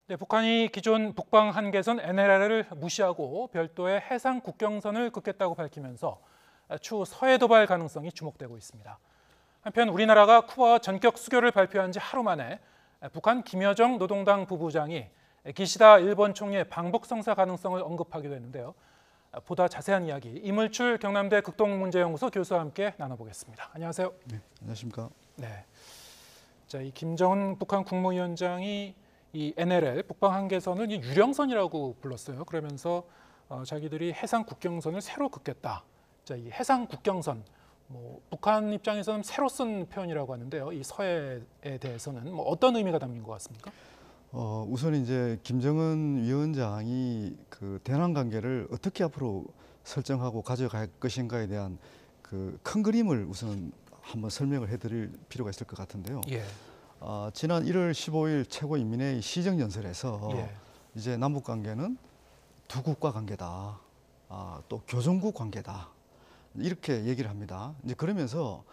네, 북한이 기존 북방 한계선 NLL을 무시하고 별도의 해상 국경선을 긋겠다고 밝히면서 추후 서해 도발 가능성이 주목되고 있습니다. 한편 우리나라가 쿠바와 전격 수교를 발표한 지 하루 만에 북한 김여정 노동당 부부장이 기시다 일본 총리의 방북 성사 가능성을 언급하기도 했는데요. 보다 자세한 이야기 이물출 경남대 극동문제연구소 교수와 함께 나눠보겠습니다. 안녕하세요. 네, 안녕하십니까. 네, 자, 이 김정은 북한 국무위원장이 이 NLL 북방 한계선을 유령선이라고 불렀어요. 그러면서 자기들이 해상 국경선을 새로 긋겠다. 자, 이 해상 국경선, 북한 입장에서는 새로 쓴 표현이라고 하는데요. 이 서해에 대해서는 어떤 의미가 담긴 것 같습니까? 우선 이제 김정은 위원장이 그 대남 관계를 어떻게 앞으로 설정하고 가져갈 것인가에 대한 그 큰 그림을 우선 한번 설명을 해드릴 필요가 있을 것 같은데요. 예. 지난 1월 15일 최고인민회의 시정연설에서 예. 이제 남북 관계는 두 국가 관계다, 또 교종국 관계다 이렇게 얘기를 합니다. 이제 그러면서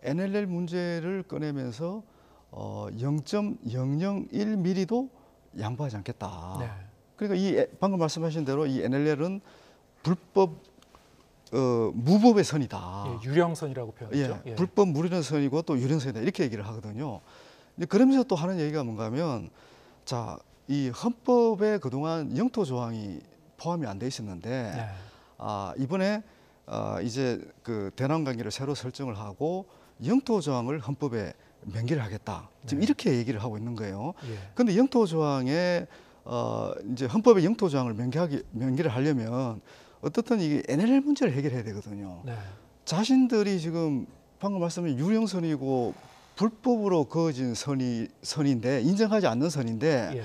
NLL 문제를 꺼내면서 0.001mm도 양보하지 않겠다. 네. 그러니까 방금 말씀하신 대로 이 NLL은 불법 무법의 선이다. 예, 유령선이라고 표현했죠. 예, 불법 무리는 선이고 또 유령선이다 이렇게 얘기를 하거든요. 그러면서 또 하는 얘기가 뭔가 하면 자, 이 헌법에 그동안 영토 조항이 포함이 안 돼 있었는데 네. 이번에 이제 그 대남 관계를 새로 설정을 하고 영토 조항을 헌법에 명기를 하겠다. 지금 네. 이렇게 얘기를 하고 있는 거예요. 그런데 영토 조항에 이제 헌법에 영토 조항을 명기를 하려면 어떻든 이게 NLL 문제를 해결해야 되거든요. 네. 자신들이 지금 방금 말씀하신 유령선이고 불법으로 그어진 선인데 인정하지 않는 선인데 예.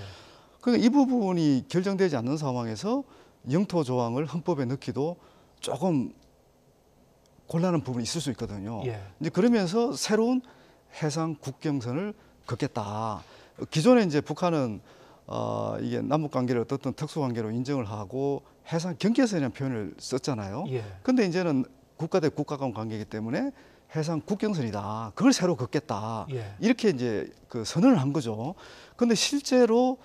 그러니까 이 부분이 결정되지 않는 상황에서 영토 조항을 헌법에 넣기도 조금 곤란한 부분이 있을 수 있거든요. 예. 이제 그러면서 새로운 해상 국경선을 긋겠다. 기존에 이제 북한은 이게 남북 관계를 어떻든 특수 관계로 인정을 하고 해상 경계선이라는 표현을 썼잖아요. 예. 근데 이제는 국가 대 국가 간 관계이기 때문에 해상 국경선이다. 그걸 새로 긋겠다. 예. 이렇게 이제 그 선언을 한 거죠. 근데 실제로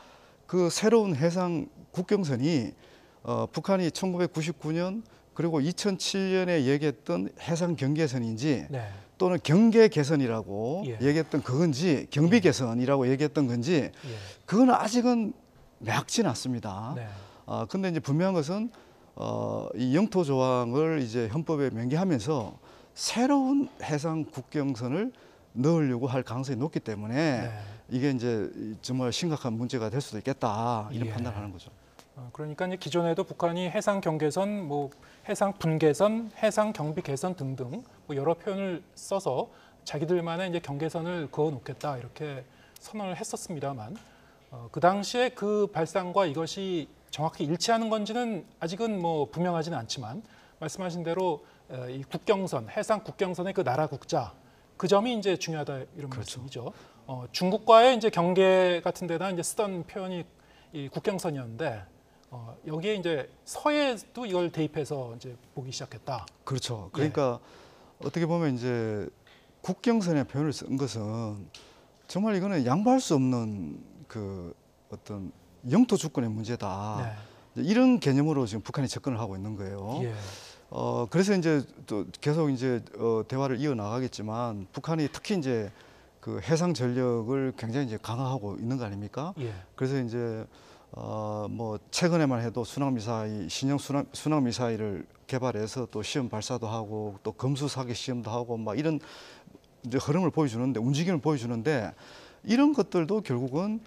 그 새로운 해상 국경선이 북한이 1999년 그리고 2007년에 얘기했던 해상 경계선인지 네. 또는 경계 개선이라고 예. 얘기했던 그건지 경비 개선이라고 얘기했던 건지 예. 그건 아직은 명확치는 않습니다. 네. 근데 이제 분명한 것은 이 영토 조항을 이제 헌법에 명기하면서 새로운 해상 국경선을 넣으려고 할 가능성이 높기 때문에 네. 이게 이제 정말 심각한 문제가 될 수도 있겠다 이런 예. 판단하는 거죠. 그러니까 이제 기존에도 북한이 해상 경계선, 해상 분계선, 해상 경비 개선 등등 여러 표현을 써서 자기들만의 이제 경계선을 그어 놓겠다 이렇게 선언을 했었습니다만 그 당시에 그 발상과 이것이 정확히 일치하는 건지는 아직은 분명하지는 않지만 말씀하신 대로 이 국경선, 해상 국경선의 그 나라 국자 그 점이 이제 중요하다 이런 그렇죠. 말씀이죠. 중국과의 이제 경계 같은 데다 이제 쓰던 표현이 이 국경선이었는데 여기에 이제 서해도 이걸 대입해서 이제 보기 시작했다. 그렇죠. 그러니까 어떻게 보면 이제 국경선의 표현을 쓴 것은 정말 이거는 양보할 수 없는 그 어떤 영토 주권의 문제다. 네. 이런 개념으로 지금 북한이 접근을 하고 있는 거예요. 예. 그래서 이제 또 계속 이제 대화를 이어 나가겠지만 북한이 특히 이제 그 해상 전력을 굉장히 이제 강화하고 있는 거 아닙니까? 예. 그래서 이제 최근에만 해도 신형 순항 미사일을 개발해서 또 시험 발사도 하고 또 검수 사격 시험도 하고 막 이런 이제 흐름을 보여주는데 움직임을 보여주는데 이런 것들도 결국은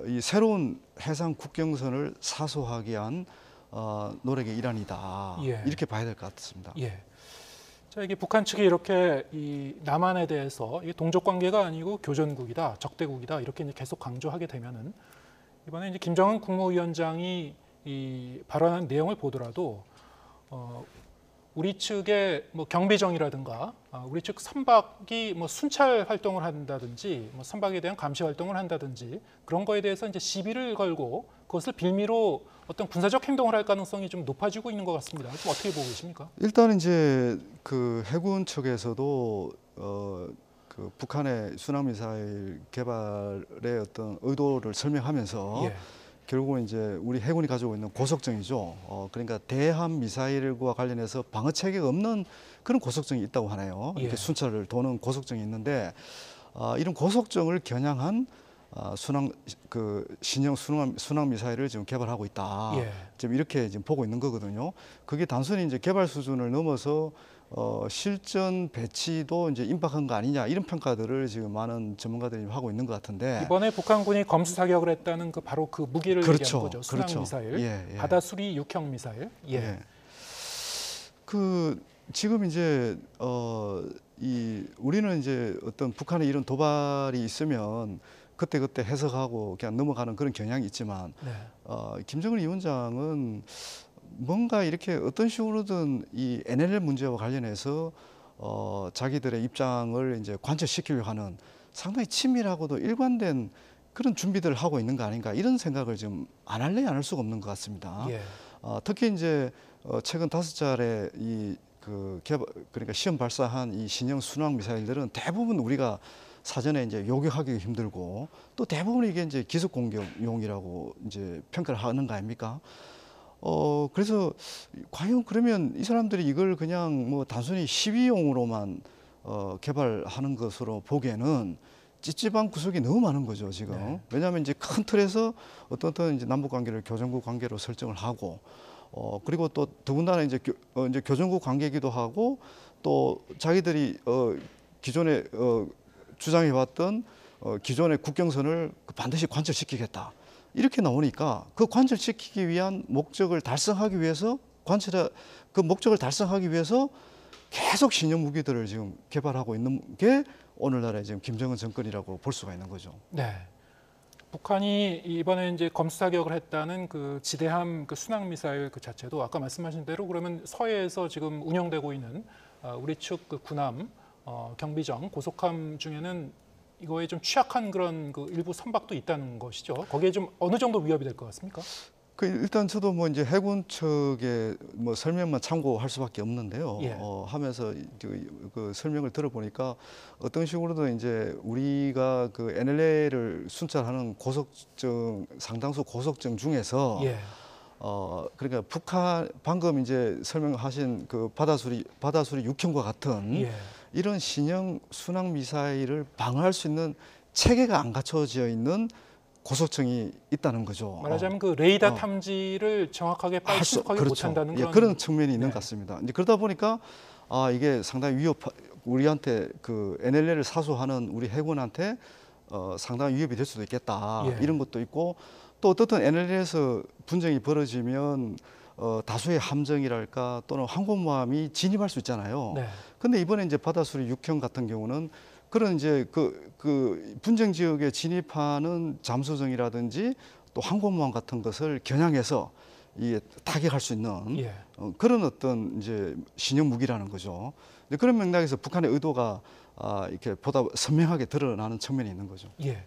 이 새로운 해상 국경선을 사수하기 위한 노력의 일환이다. 예. 이렇게 봐야 될 것 같습니다. 예. 자, 이게 북한 측이 이렇게 이 남한에 대해서 이게 동족 관계가 아니고 교전국이다, 적대국이다 이렇게 이제 계속 강조하게 되면은 이번에 이제 김정은 국무위원장이 이 발언한 내용을 보더라도 우리 측의 경비정이라든가 우리 측 선박이 순찰 활동을 한다든지 선박에 대한 감시 활동을 한다든지 그런 거에 대해서 이제 시비를 걸고 그것을 빌미로 어떤 군사적 행동을 할 가능성이 좀 높아지고 있는 것 같습니다. 좀 어떻게 보고 계십니까? 일단 이제 그 해군 측에서도 그 그 북한의 순항 미사일 개발의 어떤 의도를 설명하면서 예. 결국은 이제 우리 해군이 가지고 있는 고속정이죠. 그러니까 대함 미사일과 관련해서 방어 체계가 없는 그런 고속정이 있다고 하네요. 예. 이렇게 순찰을 도는 고속정이 있는데 이런 고속정을 겨냥한 순항 그 신형 순항 미사일을 지금 개발하고 있다. 예. 지금 이렇게 지금 보고 있는 거거든요. 그게 단순히 이제 개발 수준을 넘어서 실전 배치도 이제 임박한 거 아니냐 이런 평가들을 지금 많은 전문가들이 하고 있는 것 같은데 이번에 북한군이 검수 사격을 했다는 그 바로 그 무기를 그렇죠. 얘기한 거죠. 순항 그렇죠. 미사일, 예, 예. 바다수리 육형 미사일. 예. 예. 그 지금 이제 우리는 이제 어떤 북한의 이런 도발이 있으면 그때 해석하고 그냥 넘어가는 그런 경향이 있지만 네. 김정은 위원장은 뭔가 이렇게 어떤 식으로든 이 NLL 문제와 관련해서 자기들의 입장을 이제 관철시키려고 하는 상당히 치밀하고도 일관된 그런 준비들을 하고 있는 거 아닌가 이런 생각을 지금 안 할래야 안 할 수가 없는 것 같습니다. 예. 특히 이제 최근 5차례 그러니까 시험 발사한 이 신형 순항 미사일들은 대부분 우리가 사전에 이제 요격하기 힘들고 또 대부분 이게 이제 기습 공격용이라고 이제 평가를 하는 거 아닙니까? 그래서 과연 그러면 이 사람들이 이걸 그냥 뭐 단순히 시위용으로만 개발하는 것으로 보기에는 찝찝한 구석이 너무 많은 거죠 지금. 네. 왜냐하면 이제 큰 틀에서 어떤 이제 남북 관계를 교전국 관계로 설정을 하고 그리고 또 더군다나 이제 교전국 관계이기도 하고 또 자기들이 기존에 주장해왔던 기존의 국경선을 반드시 관철시키겠다. 이렇게 나오니까 그 관철시키기 위한 목적을 달성하기 위해서 그 목적을 달성하기 위해서 계속 신형 무기들을 지금 개발하고 있는 게 오늘날의 지금 김정은 정권이라고 볼 수가 있는 거죠. 네. 북한이 이번에 이제 검수 사격을 했다는 그 지대함 그 순항 미사일 그 자체도 아까 말씀하신 대로 그러면 서해에서 지금 운영되고 있는 우리 측 그 군함, 경비정, 고속함 중에는 이거에 좀 취약한 그런 그 일부 선박도 있다는 것이죠. 거기에 좀 어느 정도 위협이 될 것 같습니까? 일단 저도 뭐 이제 해군 측의 뭐 설명만 참고할 수밖에 없는데요. 예. 하면서 그 설명을 들어보니까 어떤 식으로든 이제 우리가 그 NLL을 순찰하는 상당수 고속정 중에서 예. 그러니까 북한 방금 이제 설명하신 그 바다수리 6형과 같은 예. 이런 신형 순항 미사일을 방어할 수 있는 체계가 안 갖춰져 있는 고속정이 있다는 거죠. 말하자면 그 레이더 탐지를 정확하게 빨리 신속하게 그렇죠. 못한다는 예, 그런, 그런 측면이 있는 네. 것 같습니다. 이제 그러다 보니까 이게 상당히 우리한테 그 NLL을 사수하는 우리 해군한테 상당히 위협이 될 수도 있겠다. 예. 이런 것도 있고 또 어떻든 NLL에서 분쟁이 벌어지면 다수의 함정이랄까 또는 항공모함이 진입할 수 있잖아요. 네. 근데 이번에 이제 바다수리 6형 같은 경우는 그런 이제 그 분쟁 지역에 진입하는 잠수정이라든지 또 항공모함 같은 것을 겨냥해서 이 타격할 수 있는 예. 그런 어떤 이제 신형 무기라는 거죠. 그런 맥락에서 북한의 의도가 이렇게 보다 선명하게 드러나는 측면이 있는 거죠. 예.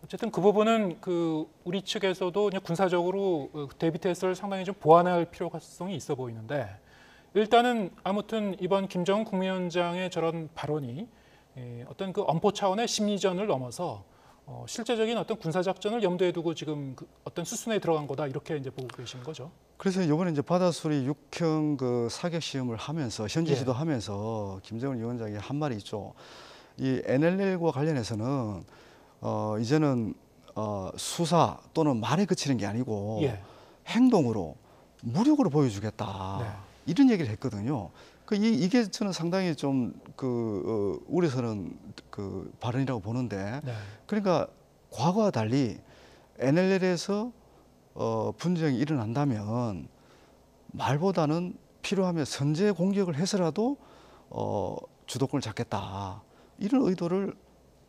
어쨌든 그 부분은 그 우리 측에서도 그냥 군사적으로 대비 태세를 상당히 좀 보완할 필요성이 있어 보이는데 일단은 아무튼 이번 김정은 국무위원장의 저런 발언이 어떤 그 엄포 차원의 심리전을 넘어서 실제적인 어떤 군사작전을 염두에 두고 지금 그 어떤 수순에 들어간 거다 이렇게 이제 보고 계신 거죠. 그래서 이번에 이제 바다수리 6형 그 사격 시험을 하면서 현지 예. 지도하면서 김정은 위원장이 한 말이 있죠. 이 NLL과 관련해서는 이제는 수사 또는 말에 그치는 게 아니고 예. 행동으로 무력으로 보여주겠다. 네. 이런 얘기를 했거든요. 이게 저는 상당히 좀 우려스러운 그 발언이라고 보는데 네. 그러니까 과거와 달리 NLL에서 분쟁이 일어난다면 말보다는 필요하면 선제 공격을 해서라도 주도권을 잡겠다. 이런 의도를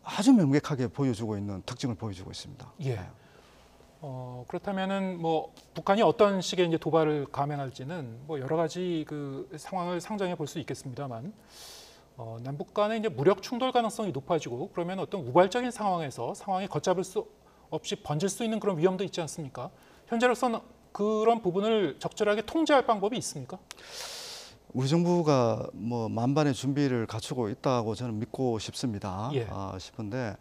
아주 명백하게 보여주고 있는 특징을 보여주고 있습니다. 예. 그렇다면은 뭐 북한이 어떤 식의 이제 도발을 감행할지는 뭐 여러 가지 그 상황을 상정해 볼 수 있겠습니다만 남북 간의 이제 무력 충돌 가능성이 높아지고 그러면 어떤 우발적인 상황에서 상황이 걷잡을 수 없이 번질 수 있는 그런 위험도 있지 않습니까? 현재로서는 그런 부분을 적절하게 통제할 방법이 있습니까? 우리 정부가 뭐 만반의 준비를 갖추고 있다고 저는 믿고 싶습니다. 예. 싶은데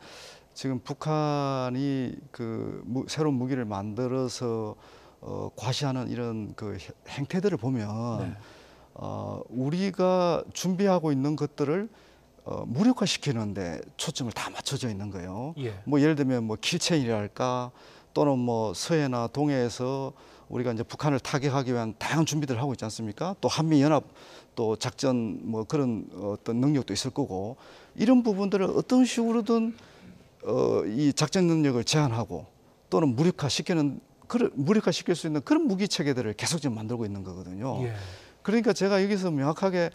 지금 북한이 그 새로운 무기를 만들어서 과시하는 이런 그 행태들을 보면 네. 우리가 준비하고 있는 것들을 무력화시키는데 초점을 다 맞춰져 있는 거예요. 예. 뭐 예를 들면 뭐 킬체인이랄까 또는 뭐 서해나 동해에서 우리가 이제 북한을 타격하기 위한 다양한 준비들을 하고 있지 않습니까? 또 한미 연합 또 작전 뭐 그런 어떤 능력도 있을 거고 이런 부분들을 어떤 식으로든 이 작전 능력을 제한하고 또는 무력화시킬 수 있는 그런 무기 체계들을 계속 지금 만들고 있는 거거든요. 예. 그러니까 제가 여기서 명확하게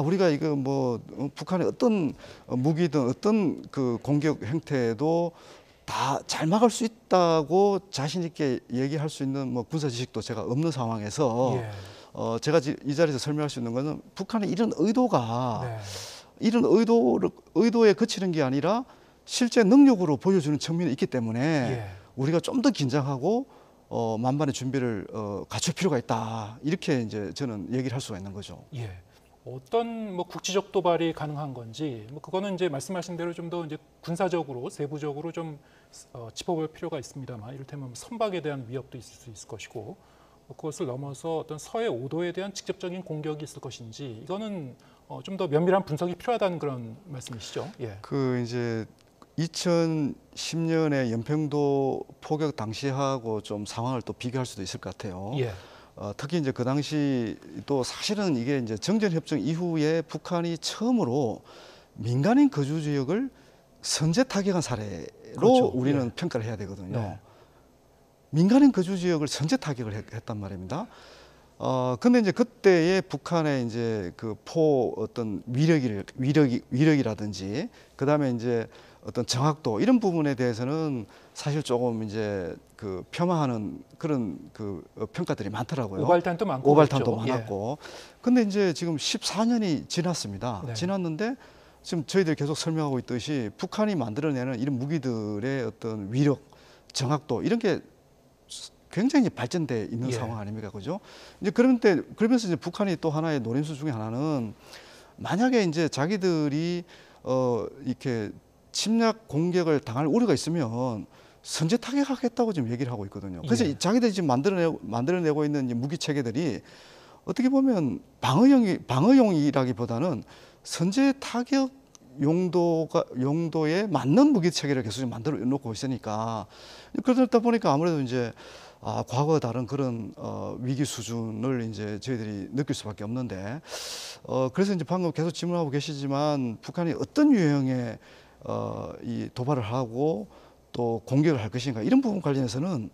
우리가 이거 뭐 북한의 어떤 무기든 어떤 그 공격 행태도 다 잘 막을 수 있다고 자신 있게 얘기할 수 있는 뭐 군사 지식도 제가 없는 상황에서 예. 제가 이 자리에서 설명할 수 있는 것은 북한의 이런 의도가 네. 이런 의도에 그치는 게 아니라 실제 능력으로 보여주는 측면이 있기 때문에 예. 우리가 좀 더 긴장하고 만반의 준비를 갖출 필요가 있다. 이렇게 이제 저는 얘기를 할 수가 있는 거죠. 예. 어떤 뭐 국지적 도발이 가능한 건지 뭐 그거는 이제 말씀하신 대로 좀 더 이제 군사적으로 세부적으로 좀 짚어볼 필요가 있습니다만 이를테면 선박에 대한 위협도 있을 수 있을 것이고 그것을 넘어서 어떤 서해 5도에 대한 직접적인 공격이 있을 것인지 이거는 좀 더 면밀한 분석이 필요하다는 그런 말씀이시죠? 예. 그 이제 2010년에 연평도 포격 당시하고 좀 상황을 또 비교할 수도 있을 것 같아요. 예. 특히 이제 그 당시 또 사실은 이게 이제 정전협정 이후에 북한이 처음으로 민간인 거주 지역을 선제 타격한 사례로 그렇죠. 우리는 예. 평가를 해야 되거든요. 네. 민간인 거주 지역을 선제 타격을 했단 말입니다. 근데 이제 그때의 북한의 이제 그 어떤 위력이라든지 그다음에 이제 어떤 정확도 이런 부분에 대해서는 사실 조금 이제 그 폄하하는 그런 그 평가들이 많더라고요. 오발탄도 많고 오발탄도 그렇죠. 많았고. 근데 이제 지금 14년이 지났습니다. 네. 지났는데 지금 저희들이 계속 설명하고 있듯이 북한이 만들어내는 이런 무기들의 어떤 위력, 정확도 이런 게 굉장히 발전돼 있는 예. 상황 아닙니까, 그죠? 이제 그러면서 이제 북한이 또 하나의 노림수 중에 하나는 만약에 이제 자기들이 이렇게 침략 공격을 당할 우려가 있으면 선제 타격하겠다고 지금 얘기를 하고 있거든요. 그래서 예. 자기들이 지금 만들어내고 있는 이 무기 체계들이 어떻게 보면 방어용이라기보다는 선제 타격 용도에 맞는 무기 체계를 계속 만들어 놓고 있으니까 그러다 보니까 아무래도 이제 과거와 다른 그런 위기 수준을 이제 저희들이 느낄 수밖에 없는데 그래서 이제 방금 계속 질문하고 계시지만 북한이 어떤 유형의 이 도발을 하고 또 공격을 할 것인가 이런 부분 관련해서는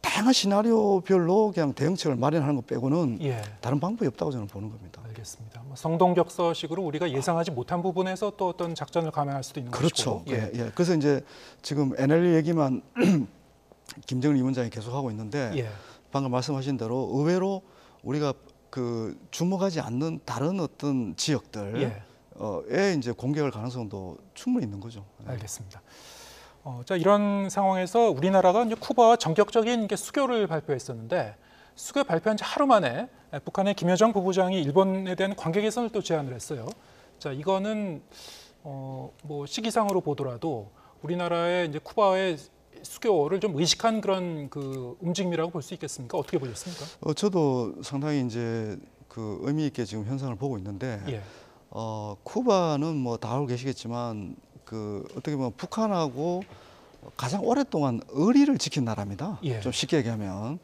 다양한 시나리오별로 그냥 대응책을 마련하는 것 빼고는 예. 다른 방법이 없다고 저는 보는 겁니다. 알겠습니다. 뭐 성동격서식으로 우리가 예상하지 못한 부분에서 또 어떤 작전을 감행할 수도 있는 그렇죠. 것이고. 예. 예. 그래서 이제 지금 NLL 얘기만 김정은 위원장이 계속하고 있는데 예. 방금 말씀하신 대로 의외로 우리가 그 주목하지 않는 다른 어떤 지역들에 예. 이제 공격할 가능성도 충분히 있는 거죠. 알겠습니다. 자, 이런 상황에서 우리나라가 이제 쿠바와 전격적인 수교를 발표했었는데 수교 발표한 지 하루 만에 북한의 김여정 부부장이 일본에 대한 관계 개선을 또 제안을 했어요. 자, 이거는 뭐 시기상으로 보더라도 우리나라의 이제 쿠바의 수교를 좀 의식한 그런 그 움직임이라고 볼 수 있겠습니까? 어떻게 보셨습니까? 저도 상당히 이제 그 의미 있게 지금 현상을 보고 있는데 예. 쿠바는 뭐 다 알고 계시겠지만 그 어떻게 보면 북한하고 가장 오랫동안 의리를 지킨 나라입니다. 예. 좀 쉽게 얘기하면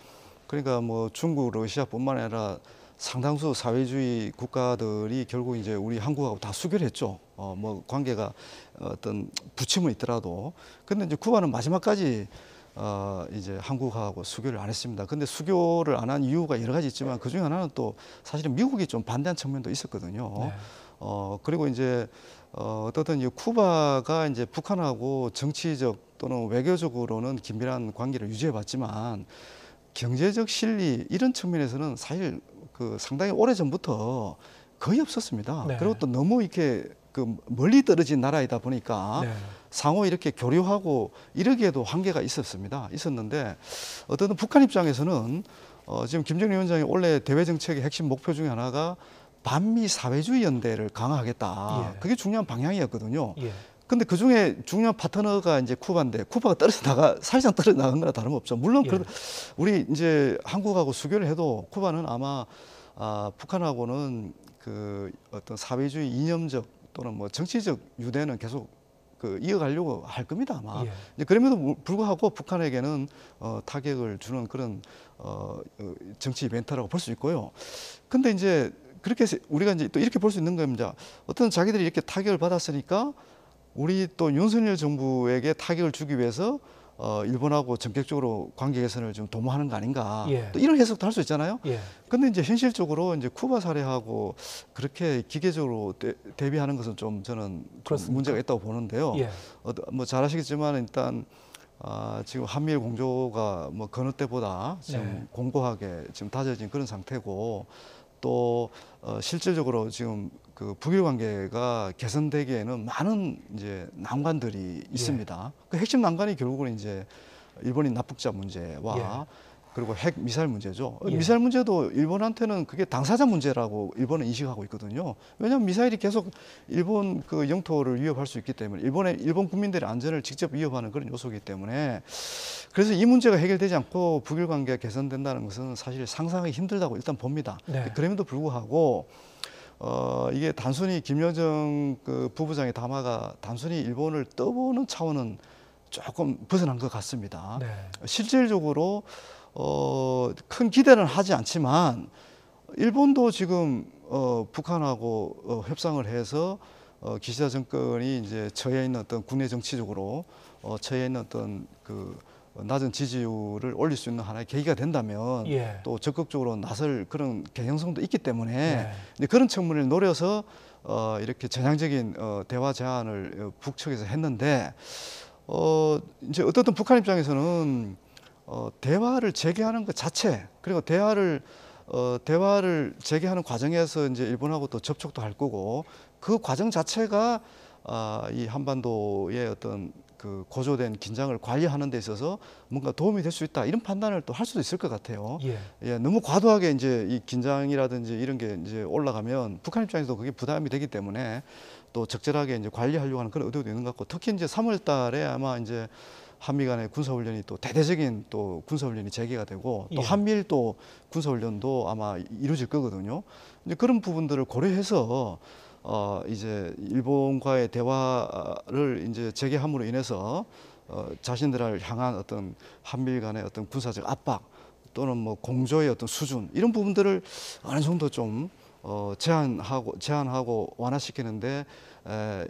그러니까 뭐 중국, 러시아뿐만 아니라 상당수 사회주의 국가들이 결국 이제 우리 한국하고 다 수교를 했죠. 뭐 관계가 어떤 부침은 있더라도 근데 이제 쿠바는 마지막까지 이제 한국하고 수교를 안 했습니다. 근데 수교를 안 한 이유가 여러 가지 있지만 그 중에 하나는 또 사실은 미국이 좀 반대한 측면도 있었거든요. 네. 그리고 이제 어떻든 이 쿠바가 이제 북한하고 정치적 또는 외교적으로는 긴밀한 관계를 유지해봤지만 경제적 실리 이런 측면에서는 사실 그 상당히 오래 전부터 거의 없었습니다. 네. 그리고 또 너무 이렇게 그 멀리 떨어진 나라이다 보니까 네. 상호 이렇게 교류하고 이러기에도 한계가 있었는데 어떤 북한 입장에서는 지금 김정일 위원장이 원래 대외 정책의 핵심 목표 중에 하나가 반미 사회주의 연대를 강화하겠다. 예. 그게 중요한 방향이었거든요. 예. 근데 그 중에 중요한 파트너가 이제 쿠바인데 쿠바가 사실상 떨어져 나간 거나 다름없죠. 물론 예. 우리 이제 한국하고 수교를 해도 쿠바는 아마 북한하고는 그 어떤 사회주의 이념적 또는 뭐 정치적 유대는 계속 그 이어가려고 할 겁니다 아마. 예. 이제 그럼에도 불구하고 북한에게는 타격을 주는 그런 정치 이벤트라고 볼 수 있고요. 근데 이제 그렇게 해서 우리가 이제 또 이렇게 볼 수 있는 겁니다. 어떤 자기들이 이렇게 타격을 받았으니까 우리 또 윤석열 정부에게 타격을 주기 위해서 일본하고 전격적으로 관계 개선을 좀 도모하는 거 아닌가. 예. 또 이런 해석도 할 수 있잖아요. 예. 근데 이제 현실적으로 이제 쿠바 사례하고 그렇게 기계적으로 대비하는 것은 좀 저는 좀 그렇습니까? 문제가 있다고 보는데요. 예. 뭐 잘 아시겠지만 일단 지금 한미일 공조가 뭐 어느 때보다 지금 네. 공고하게 지금 다져진 그런 상태고 또 실질적으로 지금 그 북일 관계가 개선되기에는 많은 이제 난관들이 있습니다. 그 핵심 난관이 결국은 이제 일본인 납북자 문제와 그리고 핵 미사일 문제죠. 예. 미사일 문제도 일본한테는 그게 당사자 문제라고 일본은 인식하고 있거든요. 왜냐하면 미사일이 계속 일본 그 영토를 위협할 수 있기 때문에 일본 국민들의 안전을 직접 위협하는 그런 요소이기 때문에 그래서 이 문제가 해결되지 않고 북일 관계가 개선된다는 것은 사실 상상하기 힘들다고 일단 봅니다. 네. 그럼에도 불구하고 이게 단순히 김여정 그 부부장의 담화가 단순히 일본을 떠보는 차원은 조금 벗어난 것 같습니다. 네. 실질적으로 큰 기대는 하지 않지만 일본도 지금 북한하고 협상을 해서 기시다 정권이 이제 처해 있는 어떤 국내 정치적으로 처해 있는 어떤 그 낮은 지지율을 올릴 수 있는 하나의 계기가 된다면 예. 또 적극적으로 나설 그런 개연성도 있기 때문에 네. 이제 그런 측면을 노려서 이렇게 전향적인 대화 제안을 북측에서 했는데 이제 어떻든 북한 입장에서는 대화를 재개하는 것 자체 그리고 대화를 재개하는 과정에서 이제 일본하고 또 접촉도 할 거고 그 과정 자체가 이 한반도의 어떤 그 고조된 긴장을 관리하는 데 있어서 뭔가 도움이 될 수 있다 이런 판단을 또 할 수도 있을 것 같아요. 예. 너무 과도하게 이제 이 긴장이라든지 이런 게 이제 올라가면 북한 입장에서도 그게 부담이 되기 때문에 또 적절하게 이제 관리하려고 하는 그런 의도도 있는 것 같고 특히 이제 3월달에 아마 이제 한미 간의 군사훈련이 또 대대적인 또 군사훈련이 재개가 되고 또 예. 한미일 또 군사훈련도 아마 이루어질 거거든요. 이제 그런 부분들을 고려해서 이제 일본과의 대화를 이제 재개함으로 인해서 자신들을 향한 어떤 한미일 간의 어떤 군사적 압박 또는 뭐 공조의 어떤 수준 이런 부분들을 어느 정도 좀 제한하고 완화시키는데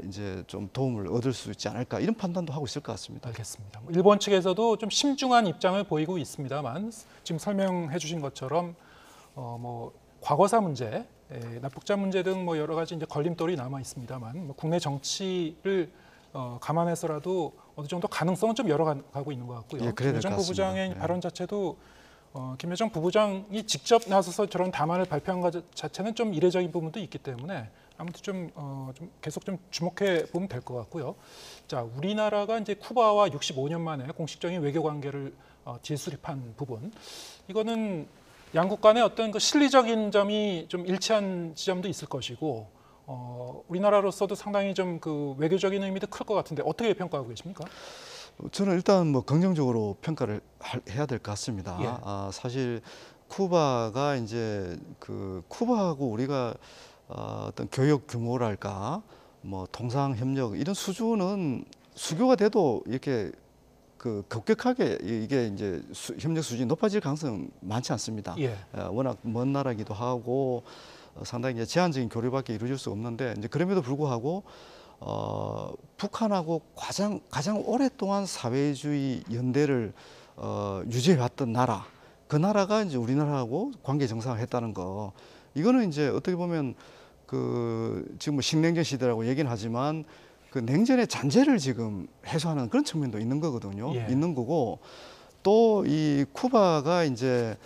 이제 좀 도움을 얻을 수 있지 않을까 이런 판단도 하고 있을 것 같습니다. 알겠습니다. 일본 측에서도 좀 심중한 입장을 보이고 있습니다만 지금 설명해 주신 것처럼 뭐 과거사 문제, 납북자 문제 등 뭐 여러 가지 이제 걸림돌이 남아 있습니다만 뭐 국내 정치를 감안해서라도 어느 정도 가능성은 좀 열어가고 있는 것 같고요. 예, 그래야 될것 김여정 같습니다. 부부장의 예. 발언 자체도 김여정 부부장이 직접 나서서 저런 담화를 발표한 것 자체는 좀 이례적인 부분도 있기 때문에 아무튼 좀 계속 좀 주목해 보면 될 것 같고요. 자, 우리나라가 이제 쿠바와 65년 만에 공식적인 외교 관계를 재수립한 부분, 이거는 양국 간의 어떤 그 실리적인 점이 좀 일치한 지점도 있을 것이고, 우리나라로서도 상당히 좀 그 외교적인 의미도 클 것 같은데 어떻게 평가하고 계십니까? 저는 일단 뭐 긍정적으로 평가를 해야 될 것 같습니다. 예. 사실 쿠바가 이제 그 쿠바하고 우리가 어떤 교역 규모랄까, 뭐 통상 협력 이런 수준은 수교가 돼도 이렇게 그 급격하게 이게 이제 협력 수준이 높아질 가능성은 많지 않습니다. 예. 워낙 먼 나라기도 하고 상당히 이제 제한적인 교류밖에 이루어질 수 없는데 이제 그럼에도 불구하고 북한하고 가장 오랫동안 사회주의 연대를 유지해 왔던 나라, 그 나라가 이제 우리나라하고 관계 정상화했다는 거, 이거는 이제 어떻게 보면 그 지금 뭐 신냉전 시대라고 얘기는 하지만 그 냉전의 잔재를 지금 해소하는 그런 측면도 있는 거거든요. 예. 있는 거고 또 이 쿠바가 이제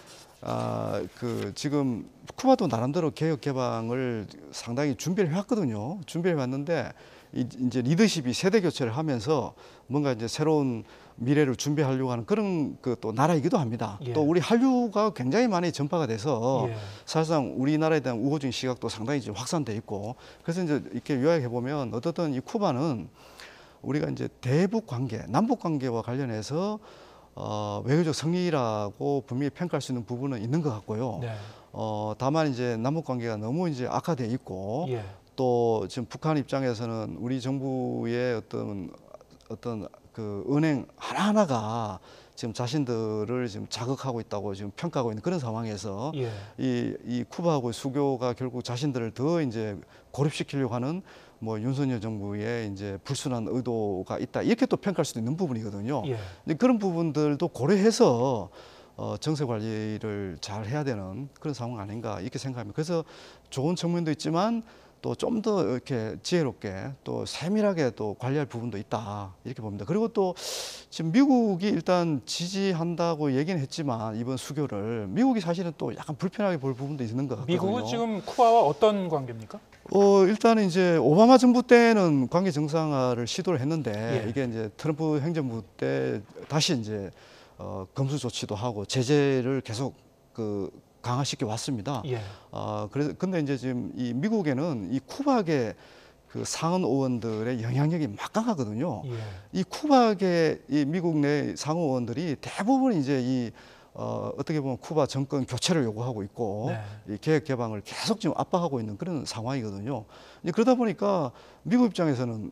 그 지금 쿠바도 나름대로 개혁 개방을 상당히 준비를 해왔거든요. 준비를 해왔는데 이제 리더십이 세대 교체를 하면서 뭔가 이제 새로운 미래를 준비하려고 하는 그런 그 또 나라이기도 합니다. 예. 또 우리 한류가 굉장히 많이 전파가 돼서 예. 사실상 우리나라에 대한 우호적인 시각도 상당히 이제 확산돼 있고 그래서 이제 이렇게 요약해 보면 어떻든 이 쿠바는 우리가 이제 대북 관계, 남북 관계와 관련해서 외교적 성리라고 분명히 평가할 수 있는 부분은 있는 것 같고요. 네. 다만 이제 남북 관계가 너무 이제 악화돼 있고 예. 또 지금 북한 입장에서는 우리 정부의 어떤 그 은행 하나하나가 지금 자신들을 지금 자극하고 있다고 지금 평가하고 있는 그런 상황에서 예. 이 쿠바하고의 수교가 결국 자신들을 더 이제 고립시키려고 하는 뭐 윤석열 정부의 이제 불순한 의도가 있다 이렇게 또 평가할 수도 있는 부분이거든요. 예. 근데 그런 부분들도 고려해서 정세 관리를 잘 해야 되는 그런 상황 아닌가 이렇게 생각합니다. 그래서 좋은 측면도 있지만 또 좀 더 이렇게 지혜롭게 또 세밀하게 또 관리할 부분도 있다 이렇게 봅니다. 그리고 또 지금 미국이 일단 지지한다고 얘기는 했지만 이번 수교를 미국이 사실은 또 약간 불편하게 볼 부분도 있는 것 같거든요. 미국은 지금 쿠바와 어떤 관계입니까? 일단은 이제 오바마 정부 때는 관계 정상화를 시도를 했는데 예. 이게 이제 트럼프 행정부 때 다시 이제 검수 조치도 하고 제재를 계속 강화시켜 왔습니다. 예. 그래서 근데 이제 지금 이 미국에는 이 쿠바계 그 상원 의원들의 영향력이 막강하거든요. 예. 이 쿠바계 이 미국 내 상원 의원들이 대부분 이제 어떻게 보면 쿠바 정권 교체를 요구하고 있고 네. 이 개혁 개방을 계속 지금 압박하고 있는 그런 상황이거든요. 이제 그러다 보니까 미국 입장에서는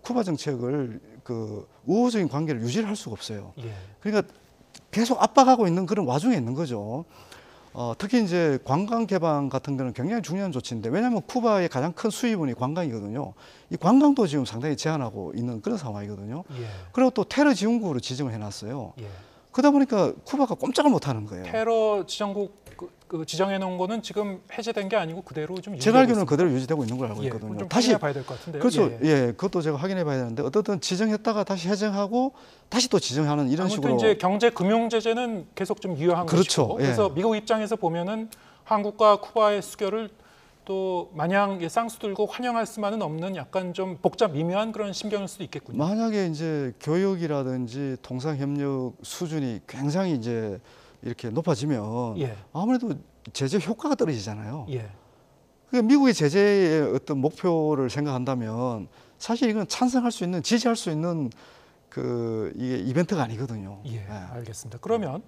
쿠바 정책을 그 우호적인 관계를 유지를 할 수가 없어요. 예. 그러니까 계속 압박하고 있는 그런 와중에 있는 거죠. 특히 이제 관광 개방 같은 거는 굉장히 중요한 조치인데 왜냐하면 쿠바의 가장 큰 수입원이 관광이거든요. 이 관광도 지금 상당히 제한하고 있는 그런 상황이거든요. 예. 그리고 또 테러 지원국으로 지정을 해놨어요. 예. 그러다 보니까 쿠바가 꼼짝을 못하는 거예요. 테러 지정국 지정해 놓은 거는 지금 해제된 게 아니고 그대로 좀 제가 유지되고 알기로는 있습니다. 그대로 유지되고 있는 걸 알고 예, 있거든요. 좀 다시 확인해 봐야 될 것 같은데요. 그렇죠. 예. 예, 그것도 제가 확인해 봐야 되는데 어떻든 지정했다가 다시 해정하고 다시 또 지정하는 이런 아무튼 식으로. 이제 경제 금융 제재는 계속 좀 유효한 그렇죠. 것이고 예. 그래서 미국 입장에서 보면은 한국과 쿠바의 수교를 또 마냥 쌍수 들고 환영할 수만은 없는 약간 좀 복잡 미묘한 그런 심경일 수도 있겠군요. 만약에 이제 교역이라든지 통상 협력 수준이 굉장히 이제 이렇게 높아지면 예. 아무래도 제재 효과가 떨어지잖아요. 예. 그러니까 미국의 제재의 어떤 목표를 생각한다면 사실 이건 찬성할 수 있는, 지지할 수 있는 이게 이벤트가 아니거든요. 예. 예. 알겠습니다. 그러면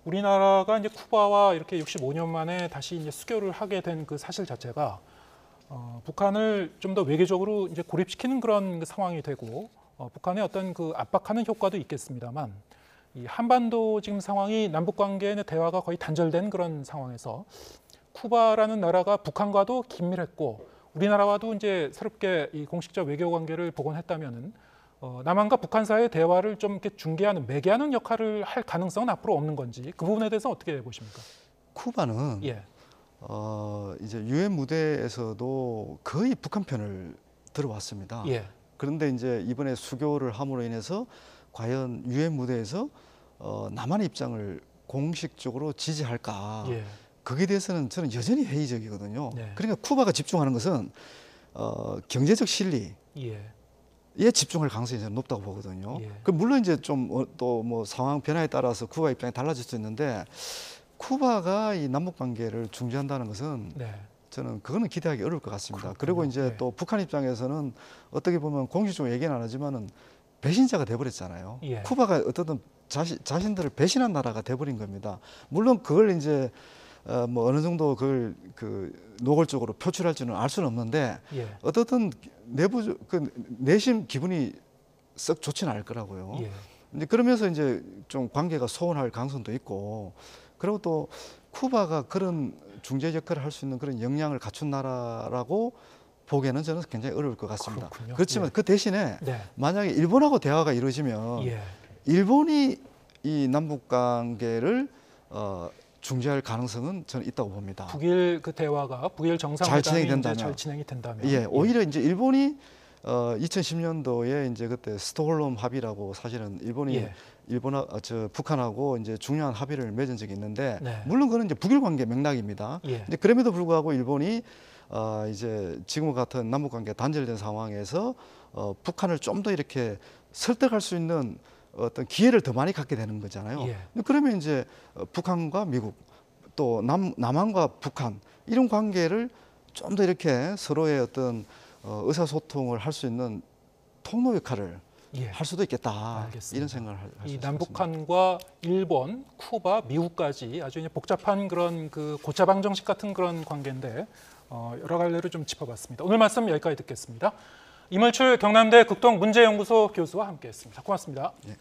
우리나라가 이제 쿠바와 이렇게 65년 만에 다시 이제 수교를 하게 된 그 사실 자체가 북한을 좀 더 외교적으로 이제 고립시키는 그런 그 상황이 되고 북한의 어떤 그 압박하는 효과도 있겠습니다만 이 한반도 지금 상황이 남북 관계의 대화가 거의 단절된 그런 상황에서 쿠바라는 나라가 북한과도 긴밀했고 우리나라와도 이제 새롭게 이 공식적 외교 관계를 복원했다면은 남한과 북한 사이의 대화를 좀 이렇게 중개하는 매개하는 역할을 할 가능성은 앞으로 없는 건지 그 부분에 대해서 어떻게 보십니까? 쿠바는 예. 이제 유엔 무대에서도 거의 북한 편을 들어왔습니다. 예. 그런데 이제 이번에 수교를 함으로 인해서 과연 유엔 무대에서 남한의 입장을 공식적으로 지지할까? 예. 거기에 대해서는 저는 여전히 회의적이거든요. 네. 그러니까 쿠바가 집중하는 것은 경제적 실리에 예. 집중할 가능성이 저는 높다고 보거든요. 예. 그 물론 이제 좀 또 뭐 상황 변화에 따라서 쿠바 입장이 달라질 수 있는데 쿠바가 이 남북 관계를 중재한다는 것은 네. 저는 그거는 기대하기 어려울 것 같습니다. 그렇군요. 그리고 이제 네. 또 북한 입장에서는 어떻게 보면 공식적으로 얘기는 안 하지만은 배신자가 돼버렸잖아요. 예. 쿠바가 어떻든 자신들을 배신한 나라가 돼버린 겁니다. 물론 그걸 이제 뭐 어느 정도 그걸 노골적으로 표출할지는 알 수는 없는데 예. 어떻든 내심 기분이 썩 좋지는 않을 거라고요. 예. 이제 그러면서 이제 좀 관계가 소원할 가능성도 있고, 그리고 또 쿠바가 그런 중재 역할을 할 수 있는 그런 역량을 갖춘 나라라고 보기에는 저는 굉장히 어려울 것 같습니다. 그렇군요. 그렇지만 예. 그 대신에 네. 만약에 일본하고 대화가 이루어지면 예. 일본이 이 남북 관계를 중재할 가능성은 저는 있다고 봅니다. 북일 그 대화가 북일 잘 진행이 정상회담이 이제 된다면. 잘 진행이 된다면 예, 오히려 이제 일본이 2010년도에 이제 그때 스톡홀름 합의라고 사실은 일본이 예. 북한하고 이제 중요한 합의를 맺은 적이 있는데 네. 물론 그건 이제 북일 관계 맥락입니다. 예. 근데 그럼에도 불구하고 일본이 이제 지금 같은 남북 관계 단절된 상황에서 북한을 좀 더 이렇게 설득할 수 있는 어떤 기회를 더 많이 갖게 되는 거잖아요. 예. 그러면 이제 북한과 미국 또 남한과 북한 이런 관계를 좀 더 이렇게 서로의 어떤 의사소통을 할 수 있는 통로 역할을 예. 할 수도 있겠다. 알겠습니다. 이런 생각을 할 수 이 있습니다. 남북한과 일본, 쿠바, 미국까지 아주 이제 복잡한 그런 그 고차방정식 같은 그런 관계인데 여러 갈래로 좀 짚어봤습니다. 오늘 말씀 여기까지 듣겠습니다. 이물출 경남대 극동문제연구소 교수와 함께했습니다. 고맙습니다. 예.